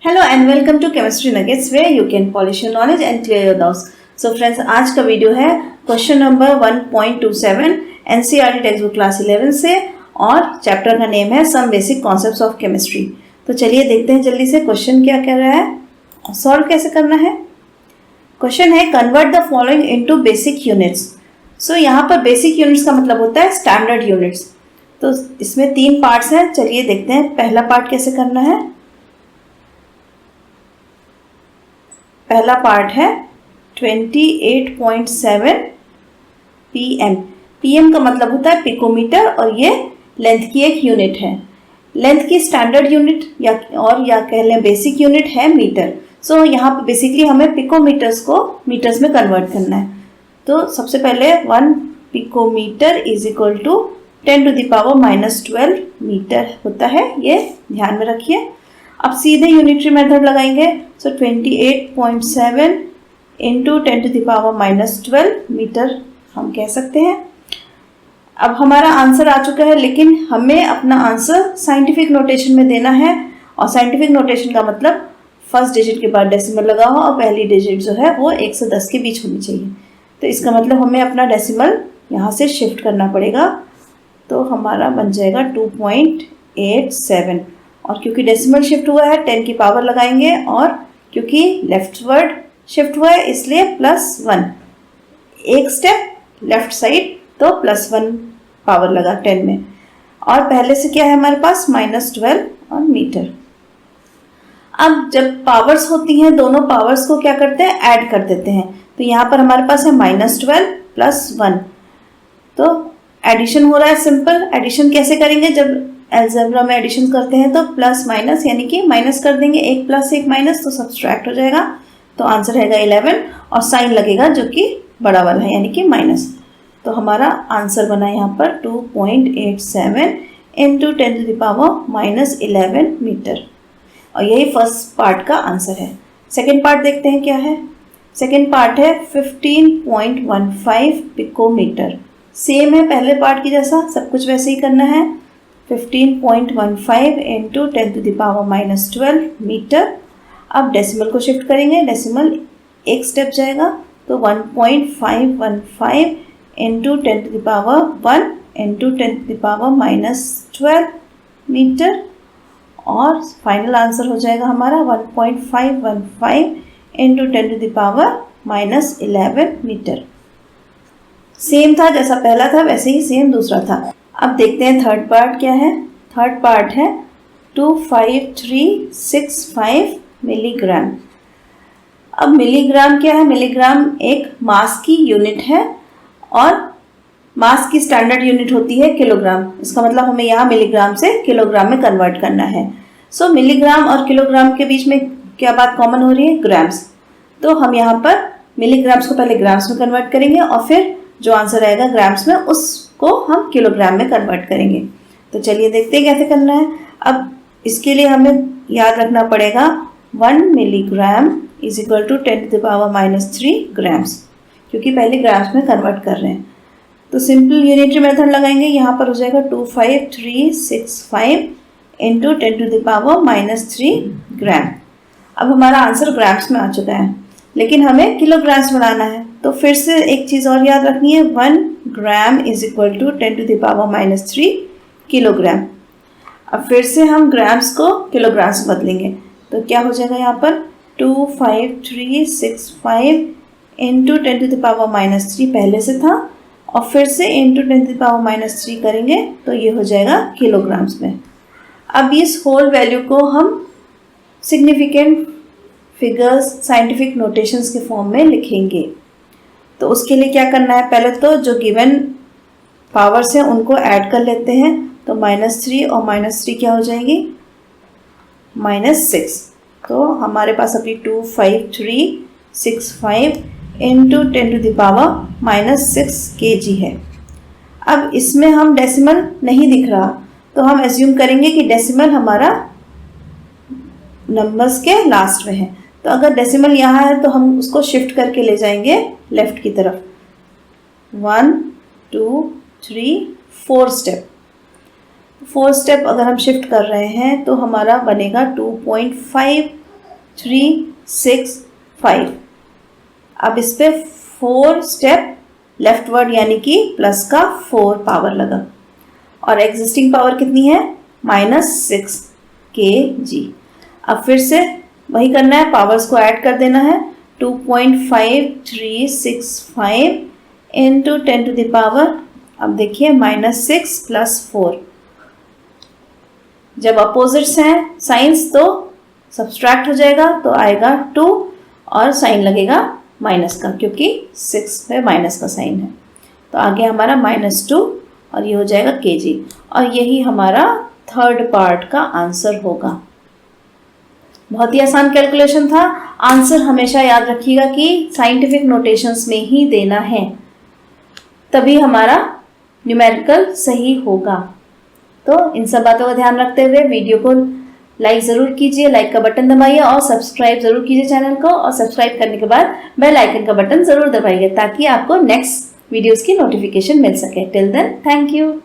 Hello and welcome to Chemistry Nuggets where you can polish your knowledge and clear your doubts. So friends, आज का video है question number 1.27 NCERT text book class 11 से और chapter का name है some basic concepts of chemistry. तो चलिए देखते हैं जल्दी से क्वेश्चन क्या कह रहा है, सॉल्व कैसे करना है। क्वेश्चन है convert the following into basic units. So यहाँ पर बेसिक यूनिट्स का मतलब होता है स्टैंडर्ड यूनिट्स। तो इसमें 3 पार्ट्स हैं, चलिए देखते हैं पहला पार्ट कैसे करना है। पहला पार्ट है 28.7 pm। pm का मतलब होता है पिकोमीटर और ये लेंथ की एक यूनिट है। लेंथ की स्टैंडर्ड यूनिट या कह लें बेसिक यूनिट है मीटर। सो यहाँ पे बेसिकली हमें पिकोमीटर्स को मीटर्स में कन्वर्ट करना है। तो सबसे पहले 1 picometre is equal to 10⁻⁻12 metre होता है, ये ध्यान में रखिए। अब सीधे यूनिटरी मेथड लगाएंगे। सो 28.7 इंटू 10⁻⁻12 मीटर हम कह सकते हैं। अब हमारा आंसर आ चुका है, लेकिन हमें अपना आंसर साइंटिफिक नोटेशन में देना है। और साइंटिफिक नोटेशन का मतलब फर्स्ट डिजिट के बाद डेसिमल लगा हो और पहली डिजिट जो है वो 1 से 10 के बीच होनी चाहिए। तो इसका मतलब हमें अपना डेसिमल यहाँ से शिफ्ट करना पड़ेगा। तो हमारा बन जाएगा 2.87 और क्योंकि डेसिमल शिफ्ट हुआ है 10 की पावर लगाएंगे और क्योंकि लेफ्टवर्ड शिफ्ट हुआ है इसलिए +1, एक स्टेप लेफ्ट साइड तो +1 पावर लगा 10 में। और पहले से क्या है हमारे पास -12 और मीटर। अब जब पावर्स होती हैं दोनों पावर्स को क्या करते हैं, ऐड कर देते हैं। तो यहाँ पर हमारे पास है -12 + 1, तो एडिशन हो रहा है। सिंपल एडिशन कैसे करेंगे, जब अलजेब्रा में एडिशन करते हैं तो प्लस माइनस यानी कि माइनस कर देंगे, 1 + 1 माइनस तो सब्सट्रैक्ट हो जाएगा। तो आंसर रहेगा 11 और साइन लगेगा जो कि बड़ा वाला है यानी कि माइनस। तो हमारा आंसर बना यहाँ पर 2.87 इंटू 10⁻⁻11 मीटर। और यही फर्स्ट पार्ट का आंसर है। सेकेंड पार्ट देखते हैं क्या है। सेकेंड पार्ट है 15.15 पिकोमीटर। सेम है पहले पार्ट की जैसा, सब कुछ वैसे ही करना है। 15.15 इंटू 10⁻⁻12 मीटर। अब डेसिमल को शिफ्ट करेंगे, डेसिमल एक स्टेप जाएगा तो 1.515 इंटू 10⁻1 इंटू 10⁻⁻12 मीटर। और फाइनल आंसर हो जाएगा हमारा 1.515 इंटू 10⁻⁻11 मीटर। सेम था जैसा पहला था वैसे ही सेम दूसरा था। अब देखते हैं थर्ड पार्ट क्या है। थर्ड पार्ट है 25365 मिलीग्राम। अब मिलीग्राम क्या है, मिलीग्राम एक मास की यूनिट है और मास की स्टैंडर्ड यूनिट होती है किलोग्राम। इसका मतलब हमें यहाँ मिलीग्राम से किलोग्राम में कन्वर्ट करना है। सो मिलीग्राम और किलोग्राम के बीच में क्या बात कॉमन हो रही है, ग्राम्स। तो हम यहाँ पर मिलीग्राम्स को पहले ग्राम्स में कन्वर्ट करेंगे और फिर जो आंसर आएगा ग्राम्स में उसको हम किलोग्राम में कन्वर्ट करेंगे। तो चलिए देखते हैं कैसे करना है। अब इसके लिए हमें याद रखना पड़ेगा 1 milligram is equal to 10⁻⁻3 grams, क्योंकि पहले ग्राम्स में कन्वर्ट कर रहे हैं। तो सिंपल यूनिटरी मेथड लगाएंगे। यहाँ पर हो जाएगा 25365 इंटू 10⁻⁻3 ग्राम। अब हमारा आंसर ग्राम्स में आ चुका है, लेकिन हमें किलोग्राम्स बनाना है। तो फिर से एक चीज़ और याद रखनी है, 1 gram is equal to 10⁻⁻3 kilogram. अब फिर से हम ग्राम्स को किलोग्राम्स में बदलेंगे। तो क्या हो जाएगा यहाँ पर 25365 इंटू 10⁻⁻3 पहले से था और फिर से इंटू 10⁻⁻3 करेंगे तो ये हो जाएगा किलोग्राम्स में। अब इस होल वैल्यू को हम सिग्निफिकेंट फिगर्स साइंटिफिक नोटेशंस के फॉर्म में लिखेंगे। तो उसके लिए क्या करना है, पहले तो जो गिवन पावर्स हैं उनको ऐड कर लेते हैं। तो -3 और -3 क्या हो जाएंगी, -6। तो हमारे पास अभी 25365 इंटू 10⁻⁻6 kg है। अब इसमें हम डेसिमल नहीं दिख रहा तो हम एज्यूम करेंगे कि डेसिमल हमारा नंबर्स के लास्ट में है। तो अगर डेसिमल यहाँ है तो हम उसको शिफ्ट करके ले जाएंगे लेफ्ट की तरफ। 1 2 3 4 स्टेप। 4 स्टेप अगर हम शिफ्ट कर रहे हैं तो हमारा बनेगा 2.5 3, 6, 5। अब इस पे 4 स्टेप लेफ्टवर्ड यानी कि प्लस का 4 पावर लगा और एग्जिस्टिंग पावर कितनी है -6 kg। अब फिर से वही करना है, पावर्स को ऐड कर देना है। 2.5365 इंटू 10 टू द पावर, अब देखिए -6 + 4। जब अपोजिट्स हैं साइंस तो सब्सट्रैक्ट हो जाएगा, तो आएगा 2 और साइन लगेगा माइनस का, क्योंकि 6 पे माइनस का साइन है। तो आगे हमारा -2 और ये हो जाएगा kg, और यही हमारा थर्ड पार्ट का आंसर होगा। बहुत ही आसान कैलकुलेशन था। आंसर हमेशा याद रखिएगा कि साइंटिफिक नोटेशंस में ही देना है, तभी हमारा न्यूमेरिकल सही होगा। तो इन सब बातों का ध्यान रखते हुए वीडियो को लाइक ज़रूर कीजिए, लाइक का बटन दबाइए और सब्सक्राइब ज़रूर कीजिए चैनल को, और सब्सक्राइब करने के बाद बेल आइकन का बटन ज़रूर दबाइए ताकि आपको नेक्स्ट वीडियोस की नोटिफिकेशन मिल सके। Till then, thank you.